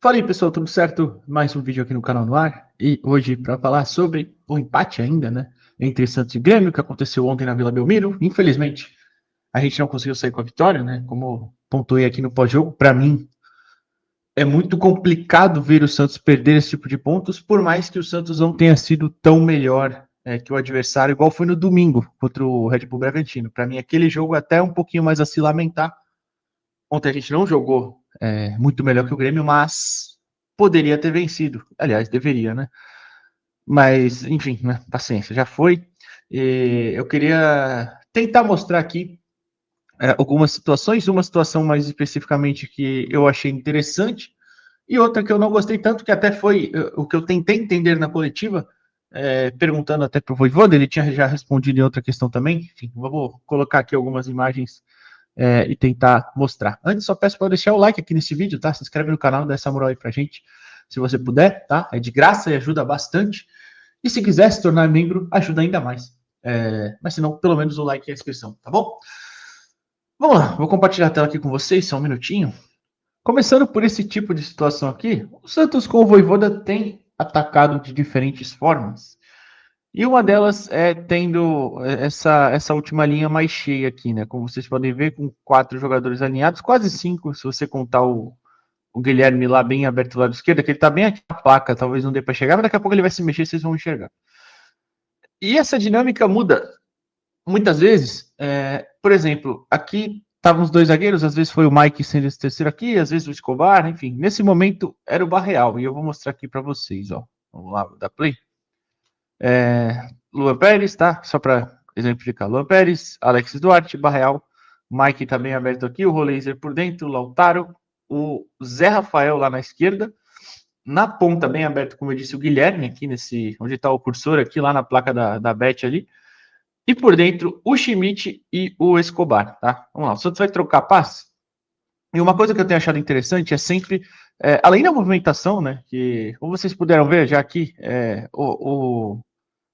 Fala aí, pessoal, tudo certo? Mais um vídeo aqui no canal no ar. E hoje para falar sobre o empate ainda, né? Entre Santos e Grêmio, que aconteceu ontem na Vila Belmiro. Infelizmente, a gente não conseguiu sair com a vitória, né? Como pontuei aqui no pós-jogo, para mim é muito complicado ver o Santos perder esse tipo de pontos, por mais que o Santos não tenha sido tão melhor que o adversário, igual foi no domingo contra o Red Bull Bragantino. Para mim, aquele jogo até um pouquinho mais a se lamentar. Ontem a gente não jogou muito melhor que o Grêmio, mas poderia ter vencido. Aliás, deveria, né? Mas, enfim, né? Paciência, já foi. E eu queria tentar mostrar aqui algumas situações, uma situação mais especificamente que eu achei interessante e outra que eu não gostei tanto, que até foi o que eu tentei entender na coletiva, perguntando até para o Voivoda, ele tinha já respondido em outra questão também. Enfim, vou colocar aqui algumas imagens e tentar mostrar. Antes, só peço para deixar o like aqui nesse vídeo, tá? Se inscreve no canal, dá essa moral aí pra gente, se você puder, tá? É de graça e ajuda bastante. E se quiser se tornar membro, ajuda ainda mais. Mas se não, pelo menos o like e a inscrição, tá bom? Vamos lá, vou compartilhar a tela aqui com vocês, só um minutinho. Começando por esse tipo de situação aqui, o Santos com o Voivoda tem atacado de diferentes formas. E uma delas é tendo essa última linha mais cheia aqui, né? Como vocês podem ver, com 4 jogadores alinhados, quase 5, se você contar o Guilherme lá bem aberto do lado esquerdo, que ele tá bem aqui na placa, talvez não dê para chegar, mas daqui a pouco ele vai se mexer, vocês vão enxergar. E essa dinâmica muda muitas vezes. Por exemplo, aqui estavam os dois zagueiros, às vezes foi o Mike sendo esse terceiro aqui, às vezes o Escobar, enfim. Nesse momento era o Barreal, e eu vou mostrar aqui para vocês, ó. Vamos lá, da play. Luan Pérez, tá? Só para exemplificar. Luan Pérez, Alex Duarte, Barreal, Mike tá bem aberto aqui, o Roleiser por dentro, o Lautaro, o Zé Rafael lá na esquerda, na ponta bem aberto, como eu disse, o Guilherme aqui nesse, onde está o cursor aqui, lá na placa da Bet ali, e por dentro o Schmidt e o Escobar, tá? Vamos lá, o Santos vai trocar passe. E uma coisa que eu tenho achado interessante é sempre, além da movimentação, né, que, como vocês puderam ver já aqui,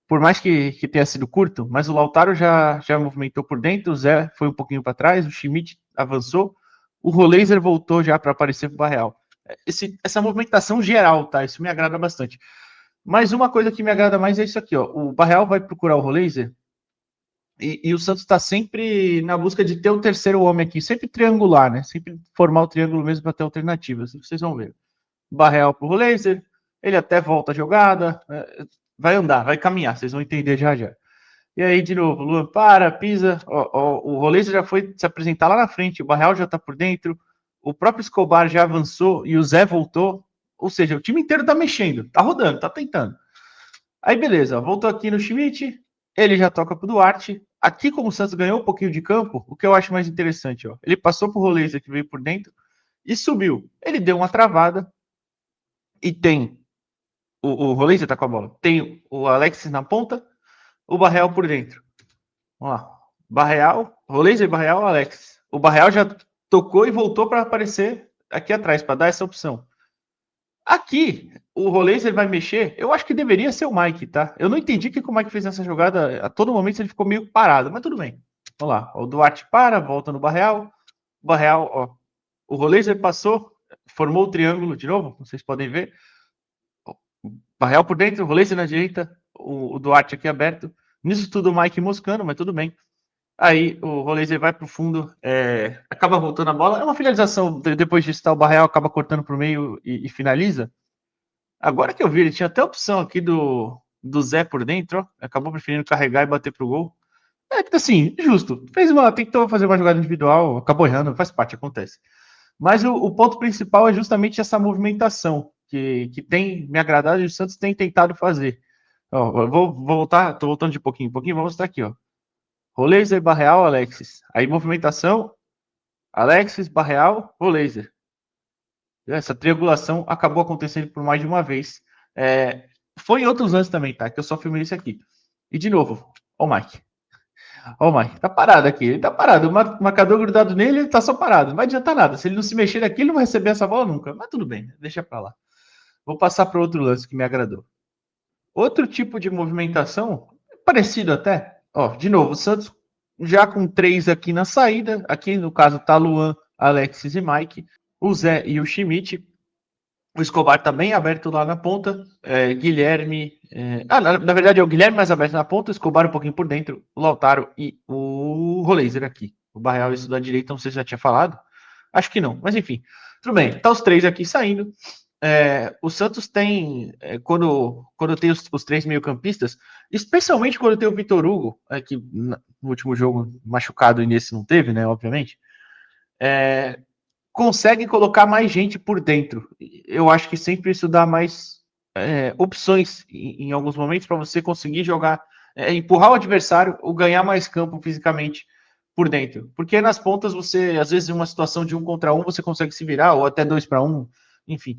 por mais que tenha sido curto, mas o Lautaro já movimentou por dentro, o Zé foi um pouquinho para trás, o Schmidt avançou, o Roleiser voltou já para aparecer para o Barreal. Essa movimentação geral, tá? Isso me agrada bastante. Mas uma coisa que me agrada mais é isso aqui, ó. O Barreal vai procurar o Roleiser e o Santos está sempre na busca de ter o terceiro homem aqui, sempre triangular, né? Sempre formar o triângulo mesmo para ter alternativas. Vocês vão ver. Barreal para o Laser, ele até volta a jogada, vai andar, vai caminhar, vocês vão entender já já. E aí, de novo, Luan para, pisa, o Roleza já foi se apresentar lá na frente, o Barreal já tá por dentro, o próprio Escobar já avançou e o Zé voltou, ou seja, o time inteiro tá mexendo, tá rodando, tá tentando. Aí, beleza, voltou aqui no Schmidt, ele já toca pro Duarte. Aqui, como o Santos ganhou um pouquinho de campo, o que eu acho mais interessante, ó, ele passou pro Roleza que veio por dentro e subiu. Ele deu uma travada, e tem o Rolê tá com a bola. Tem o Alexis na ponta, o Barreal por dentro. Vamos lá. Barreal, Rolê e Barreal, Alex. O Barreal já tocou e voltou para aparecer aqui atrás, para dar essa opção. Aqui, o Rolê vai mexer. Eu acho que deveria ser o Mike, tá? Eu não entendi que o Mike fez essa jogada. A todo momento ele ficou meio parado, mas tudo bem. Vamos lá. O Duarte para, volta no Barreal. O Barreal, ó. O Rolê passou, formou o triângulo de novo, vocês podem ver. Barreal por dentro, o Rolê na direita, o Duarte aqui aberto. Nisso tudo o Mike moscando, mas tudo bem. Aí o Rolê vai pro fundo, acaba voltando a bola. É uma finalização, depois disso tá, o Barreal acaba cortando pro meio e finaliza. Agora que eu vi, ele tinha até a opção aqui do Zé por dentro, ó, acabou preferindo carregar e bater pro gol. Que assim, justo. Tentou fazer uma jogada individual, acabou errando, faz parte, acontece. Mas o ponto principal é justamente essa movimentação que tem me agradado e o Santos tem tentado fazer. Ó, eu vou voltar, tô voltando de pouquinho em pouquinho, vamos estar aqui, ó. Roleiser, Barreal, Alexis. Aí movimentação, Alexis, Barreal, Roleiser. Essa triangulação acabou acontecendo por mais de uma vez. Foi em outros lances também, tá? Que eu só filmei isso aqui. E de novo, ó o Mike. Ó o Mike, tá parado aqui, ele tá parado. O marcador grudado nele, ele tá só parado. Não vai adiantar nada. Se ele não se mexer aqui, ele não vai receber essa bola nunca. Mas tudo bem, deixa pra lá. Vou passar para outro lance que me agradou. Outro tipo de movimentação, parecido até. Ó, de novo, o Santos já com 3 aqui na saída. Aqui no caso tá Luan, Alexis e Mike. O Zé e o Schmidt. O Escobar tá bem aberto lá na ponta. Guilherme. Na verdade é o Guilherme mais aberto na ponta, o Escobar um pouquinho por dentro, o Lautaro e o Roleiser aqui. O Barreal isso da direita, não sei se já tinha falado. Acho que não, mas enfim. Tudo bem, tá os três aqui saindo. O Santos tem, quando tem os três meio-campistas, especialmente quando tem o Vitor Hugo, que no último jogo machucado e nesse não teve, né? Obviamente. Consegue colocar mais gente por dentro. Eu acho que sempre isso dá mais opções em alguns momentos para você conseguir jogar, empurrar o adversário ou ganhar mais campo fisicamente por dentro. Porque nas pontas você, às vezes, em uma situação de 1 contra 1, você consegue se virar, ou até 2 para 1, enfim.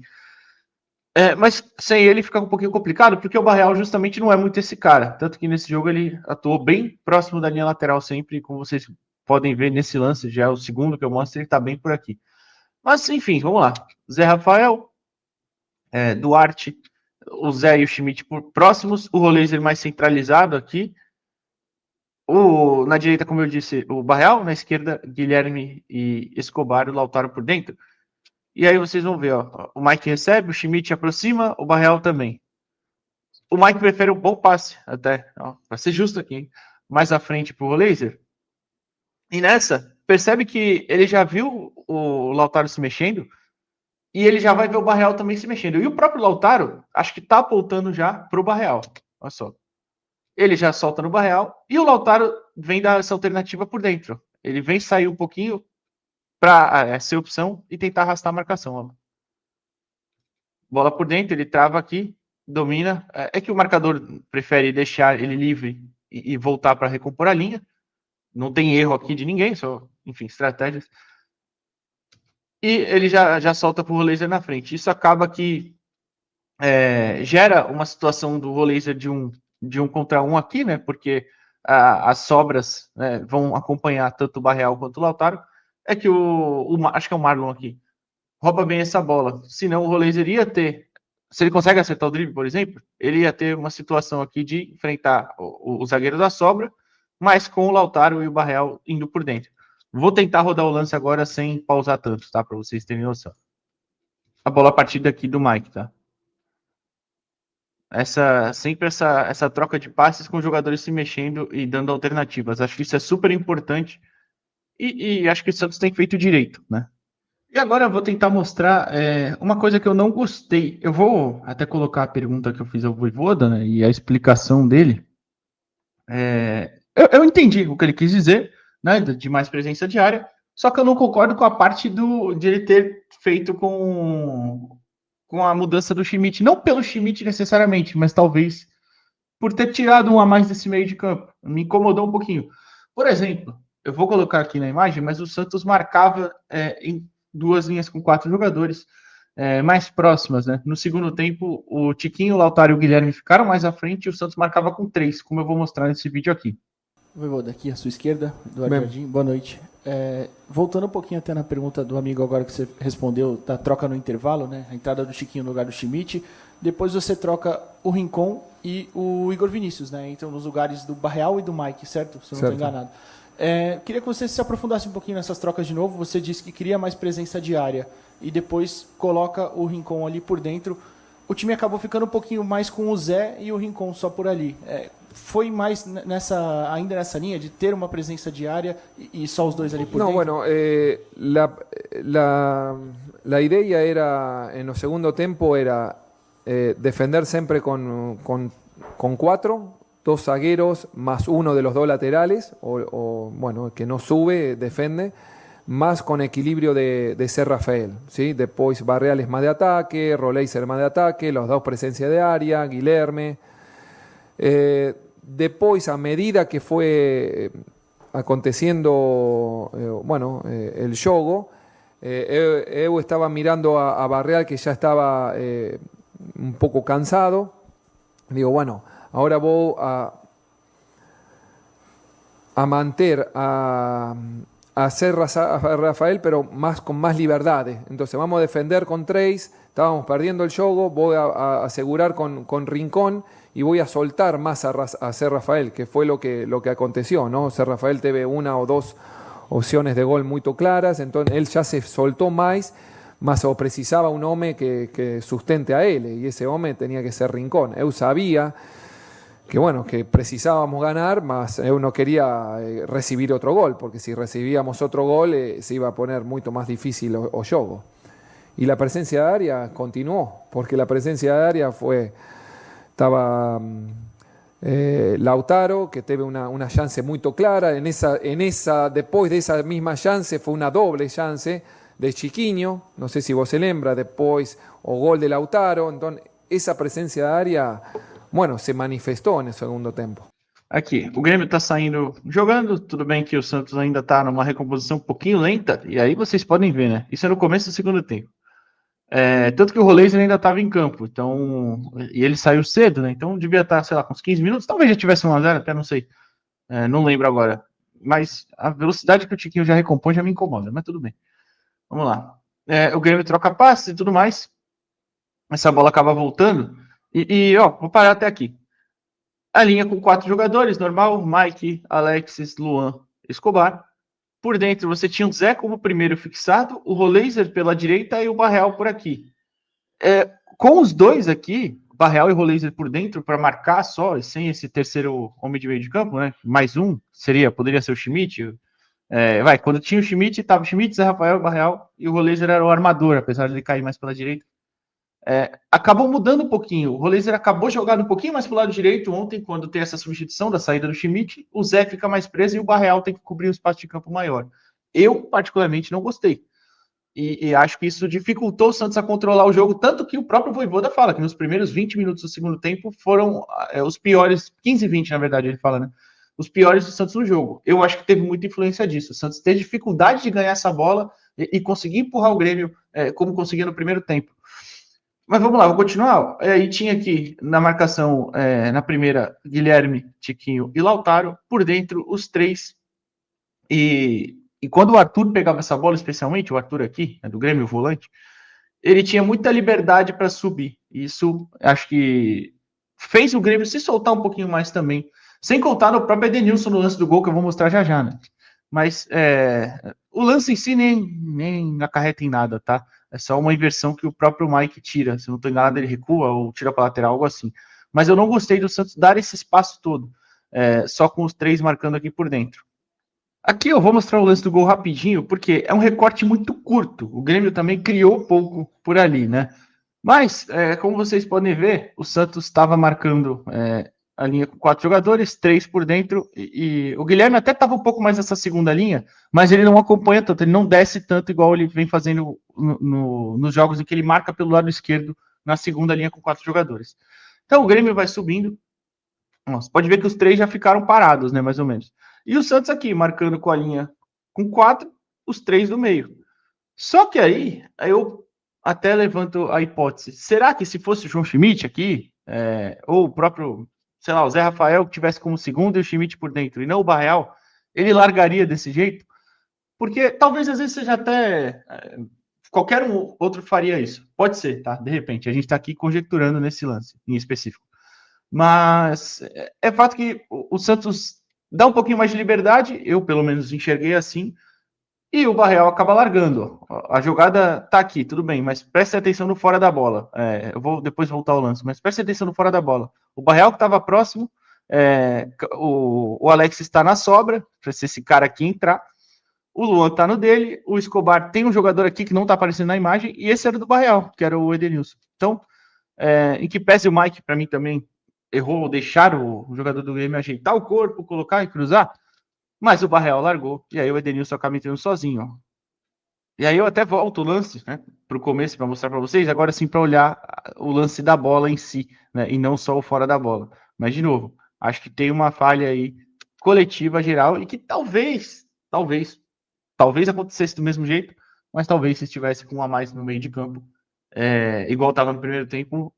Mas sem ele fica um pouquinho complicado, porque o Barreal justamente não é muito esse cara. Tanto que nesse jogo ele atuou bem próximo da linha lateral sempre, como vocês podem ver nesse lance, já é o segundo que eu mostro, ele tá bem por aqui. Mas, enfim, vamos lá. Zé Rafael, Duarte, o Zé e o Schmidt por próximos, o Roleiser mais centralizado aqui. Na direita, como eu disse, o Barreal, na esquerda, Guilherme e Escobar, o Lautaro por dentro. E aí vocês vão ver, ó, o Mike recebe, o Schmidt aproxima, o Barreal também. O Mike prefere um bom passe, até, para ser justo aqui, hein? Mais à frente pro Roleiser. E nessa, percebe que ele já viu o Lautaro se mexendo, e ele já vai ver o Barreal também se mexendo. E o próprio Lautaro, acho que tá apontando já pro Barreal. Olha só. Ele já solta no Barreal e o Lautaro vem dar essa alternativa por dentro. Ele vem sair um pouquinho para ser opção e tentar arrastar a marcação. Ó. Bola por dentro, ele trava aqui, domina. É que o marcador prefere deixar ele livre e voltar para recompor a linha. Não tem erro aqui de ninguém, só, enfim, estratégias. E ele já solta pro laser na frente. Isso acaba que gera uma situação do Roleiser de um contra um aqui, né? Porque as sobras, né, vão acompanhar tanto o Barreal quanto o Lautaro. É que acho que é o Marlon aqui, rouba bem essa bola. Senão o Roleiser ia ter, se ele consegue acertar o drible, por exemplo, ele ia ter uma situação aqui de enfrentar o zagueiro da sobra, mas com o Lautaro e o Barreal indo por dentro. Vou tentar rodar o lance agora sem pausar tanto, tá? Para vocês terem noção. A bola a partir daqui do Mike, tá? Sempre essa troca de passes com os jogadores se mexendo e dando alternativas. Acho que isso é super importante e acho que o Santos tem feito direito, né? E agora eu vou tentar mostrar uma coisa que eu não gostei. Eu vou até colocar a pergunta que eu fiz ao Voivoda, né, e a explicação dele. Eu entendi o que ele quis dizer, né, de mais presença diária, só que eu não concordo com a parte de ele ter feito com a mudança do Schmidt. Não pelo Schmidt necessariamente, mas talvez por ter tirado um a mais desse meio de campo. Me incomodou um pouquinho. Por exemplo, eu vou colocar aqui na imagem, mas o Santos marcava em duas linhas com 4 jogadores mais próximas, né? No segundo tempo, o Tiquinho, o Lautaro e o Guilherme ficaram mais à frente e o Santos marcava com 3, como eu vou mostrar nesse vídeo aqui. Vou daqui à sua esquerda, Eduardo Jardim, boa noite. Voltando um pouquinho até na pergunta do amigo agora que você respondeu, da troca no intervalo, né? A entrada do Chiquinho no lugar do Schmidt. Depois você troca o Rincon e o Igor Vinícius, né? Entram nos lugares do Barreal e do Mike, certo? Se eu não estou enganado. Queria que você se aprofundasse um pouquinho nessas trocas de novo. Você disse que queria mais presença diária e depois coloca o Rincon ali por dentro. O time acabou ficando um pouquinho mais com o Zé e o Rincon só por ali. Foi mais ainda nessa linha de ter uma presença diária y só os dois ali por dentro? No, bueno, la idea era, en el segundo tiempo, era defender siempre con 4, 2 zagueros más uno de los 2 laterales, o bueno, que no sube, defiende, más con equilibrio de ser Rafael, ¿sí? Después Barreales más de ataque, Roleiser más de ataque, los 2 presencia de área, Guilherme. Después, a medida que fue aconteciendo el juego, eu estaba mirando a Barreal, que ya estaba un poco cansado. Digo, bueno, ahora voy a mantener a hacer Rafael, pero con más libertades. Entonces vamos a defender con 3, estábamos perdiendo el juego, voy a asegurar con Rincón y voy a soltar más a Ser Rafael, que fue lo que aconteció, ¿no? Ser Rafael tuvo 1 o 2 opciones de gol muy claras, entonces él ya se soltó más mas o precisaba un hombre que sustente a él, y ese hombre tenía que ser Rincón. Eu sabía que bueno, que precisábamos ganar, mas eu no quería recibir otro gol, porque si recibíamos otro gol se iba a poner mucho más difícil o juego. Y la presencia de área continuó, porque la presencia de área estaba Lautaro, que teve una chance muy clara, después de esa misma chance fue una doble chance de Chiquinho, no sé si vos se lembra, después o gol de Lautaro, entonces esa presencia de área, bueno, se manifestou no segundo tempo. Aqui, o Grêmio tá saindo jogando, tudo bem que o Santos ainda tá numa recomposição um pouquinho lenta, e aí vocês podem ver, né? Isso é no começo do segundo tempo. Tanto que o Roleiser ainda estava em campo, então, e ele saiu cedo, né? Então devia estar, sei lá, com uns 15 minutos, talvez já tivesse 1-0, até não sei, não lembro agora. Mas a velocidade que o Tiquinho já recompõe já me incomoda, mas tudo bem. Vamos lá. O Grêmio troca passes e tudo mais. Essa bola acaba voltando. Vou parar até aqui. A linha com 4 jogadores, normal, Mike, Alexis, Luan, Escobar. Por dentro você tinha o Zé como primeiro fixado, o Roleiser pela direita e o Barreal por aqui. Com os dois aqui, Barreal e Roleiser por dentro, para marcar só, sem esse terceiro homem de meio de campo, né? Mais um, poderia ser o Schmidt. Quando tinha o Schmidt, estava o Schmidt, Zé Rafael, Barreal, e o Roleiser era o armador, apesar de ele cair mais pela direita. Acabou mudando um pouquinho. O Roleiser acabou jogando um pouquinho mais para o lado direito ontem, quando tem essa substituição da saída do Schmidt. O Zé fica mais preso e o Barreal tem que cobrir um espaço de campo maior. Eu, particularmente, não gostei. E acho que isso dificultou o Santos a controlar o jogo, tanto que o próprio Vojvoda fala que nos primeiros 20 minutos do segundo tempo foram os piores, 15 20, na verdade, ele fala, né? Os piores do Santos no jogo. Eu acho que teve muita influência disso. O Santos teve dificuldade de ganhar essa bola e conseguir empurrar o Grêmio como conseguia no primeiro tempo. Mas vamos lá, vou continuar. Aí tinha aqui na marcação, na primeira, Guilherme, Tiquinho e Lautaro, por dentro os três. E quando o Arthur pegava essa bola, especialmente o Arthur aqui, do Grêmio, o volante, ele tinha muita liberdade para subir. Isso acho que fez o Grêmio se soltar um pouquinho mais também. Sem contar no próprio Edenilson no lance do gol, que eu vou mostrar já, né? Mas o lance em si nem acarreta em nada, tá? É só uma inversão que o próprio Mike tira. Se não tem nada, ele recua ou tira para lateral, algo assim. Mas eu não gostei do Santos dar esse espaço todo, só com os três marcando aqui por dentro. Aqui eu vou mostrar o lance do gol rapidinho, porque é um recorte muito curto. O Grêmio também criou pouco por ali, né? Mas, como vocês podem ver, o Santos estava marcando a linha com 4 jogadores, 3 por dentro, e o Guilherme até estava um pouco mais nessa segunda linha, mas ele não acompanha tanto, ele não desce tanto igual ele vem fazendo nos jogos em que ele marca pelo lado esquerdo na segunda linha com 4 jogadores. Então o Grêmio vai subindo. Nossa, pode ver que os 3 já ficaram parados, né, mais ou menos. E o Santos aqui, marcando com a linha com 4, os 3 do meio. Só que aí eu até levanto a hipótese, será que se fosse o João Schmidt aqui, ou o próprio, sei lá, o Zé Rafael que tivesse como segundo e o Schmidt por dentro, e não o Barreal, ele largaria desse jeito? Porque talvez às vezes seja até... qualquer um outro faria isso. Pode ser, tá? De repente, a gente tá aqui conjecturando nesse lance em específico. Mas é fato que o Santos dá um pouquinho mais de liberdade, eu pelo menos enxerguei assim, e o Barreal acaba largando. A jogada tá aqui, tudo bem, mas preste atenção no fora da bola. Eu vou depois voltar ao lance, mas preste atenção no fora da bola. O Barreal que estava próximo, o Alex está na sobra, para ser esse cara aqui entrar. O Luan tá no dele, o Escobar tem um jogador aqui que não tá aparecendo na imagem, e esse era do Barreal, que era o Edenilson. Então, em que pese o Mike, para mim também, errou deixar o jogador do Grêmio ajeitar o corpo, colocar e cruzar, mas o Barreal largou, e aí o Edenilson acaba entrando sozinho. Ó. E aí eu até volto o lance, né, para o começo, para mostrar para vocês, agora sim para olhar o lance da bola em si, né, e não só o fora da bola. Mas, de novo, acho que tem uma falha aí coletiva geral e que talvez acontecesse do mesmo jeito, mas talvez se estivesse com um a mais no meio de campo, igual estava no primeiro tempo,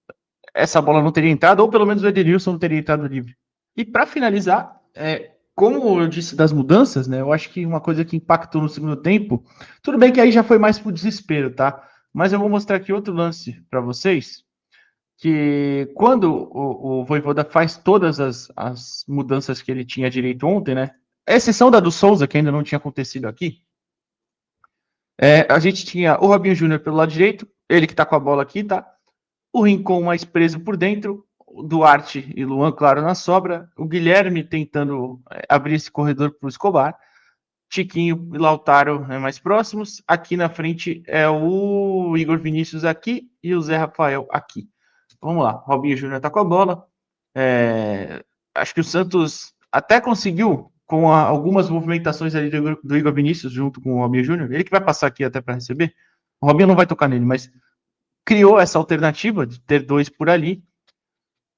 essa bola não teria entrado, ou pelo menos o Edenilson não teria entrado livre. E para finalizar, como eu disse das mudanças, né, eu acho que uma coisa que impactou no segundo tempo, tudo bem que aí já foi mais pro desespero, tá? Mas eu vou mostrar aqui outro lance para vocês, que quando o Vojvoda faz todas as mudanças que ele tinha direito ontem, né, a exceção da do Souza, que ainda não tinha acontecido aqui, A gente tinha o Robinho Júnior pelo lado direito, ele que tá com a bola aqui, tá? O Rincon mais preso por dentro, o Duarte e Luan, claro, na sobra, o Guilherme tentando abrir esse corredor para o Escobar, Tiquinho e Lautaro mais próximos, aqui na frente é o Igor Vinícius aqui e o Zé Rafael aqui. Vamos lá, Robinho Júnior tá com a bola, acho que o Santos até conseguiu, com algumas movimentações ali do Igor Vinícius junto com o Robinho Júnior, ele que vai passar aqui até para receber, o Robinho não vai tocar nele, mas criou essa alternativa de ter dois por ali,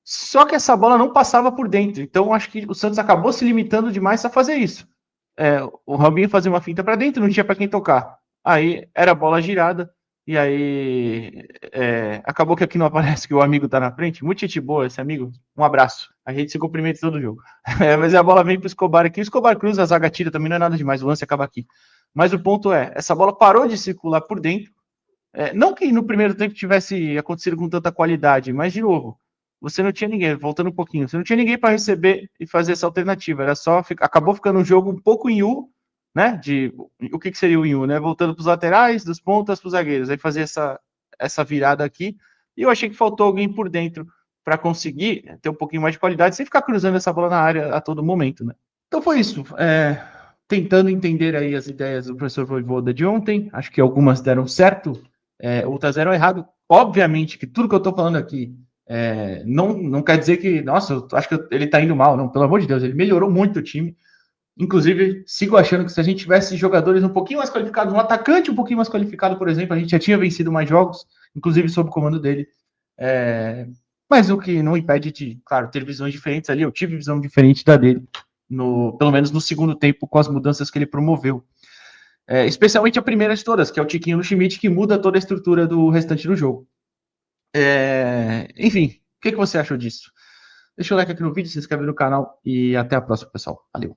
só que essa bola não passava por dentro, então acho que o Santos acabou se limitando demais a fazer isso. O Robinho fazia uma finta para dentro, não tinha para quem tocar. Aí era bola girada, e aí acabou que aqui não aparece que o amigo tá na frente. Muito gente boa esse amigo, um abraço. A gente se cumprimenta todo jogo. Mas a bola vem pro Escobar aqui, o Escobar cruza, a zaga tira, também não é nada demais, o lance acaba aqui. Mas o ponto essa bola parou de circular por dentro, não que no primeiro tempo tivesse acontecido com tanta qualidade, mas de novo, você não tinha ninguém, voltando um pouquinho, você não tinha ninguém para receber e fazer essa alternativa, era só, acabou ficando um jogo um pouco em U, né, o que seria o em U, né, voltando para os laterais, dos pontas para os zagueiros, aí fazer essa virada aqui, e eu achei que faltou alguém por dentro para conseguir ter um pouquinho mais de qualidade, sem ficar cruzando essa bola na área a todo momento, né. Então foi isso, tentando entender aí as ideias do professor Vojvoda de ontem, acho que algumas deram certo, outras deram errado, obviamente que tudo que eu estou falando aqui não quer dizer que, nossa, eu acho que ele tá indo mal, não, pelo amor de Deus, ele melhorou muito o time. Inclusive, sigo achando que se a gente tivesse jogadores um pouquinho mais qualificados, um atacante um pouquinho mais qualificado, por exemplo, a gente já tinha vencido mais jogos, inclusive sob o comando dele. Mas o que não impede de, claro, ter visões diferentes ali. Eu tive visão diferente da dele, pelo menos no segundo tempo, com as mudanças que ele promoveu. Especialmente a primeira de todas, que é o Tiquinho no Schmidt, que muda toda a estrutura do restante do jogo. Enfim, o que você achou disso? Deixa o like aqui no vídeo, se inscreve no canal e até a próxima, pessoal. Valeu!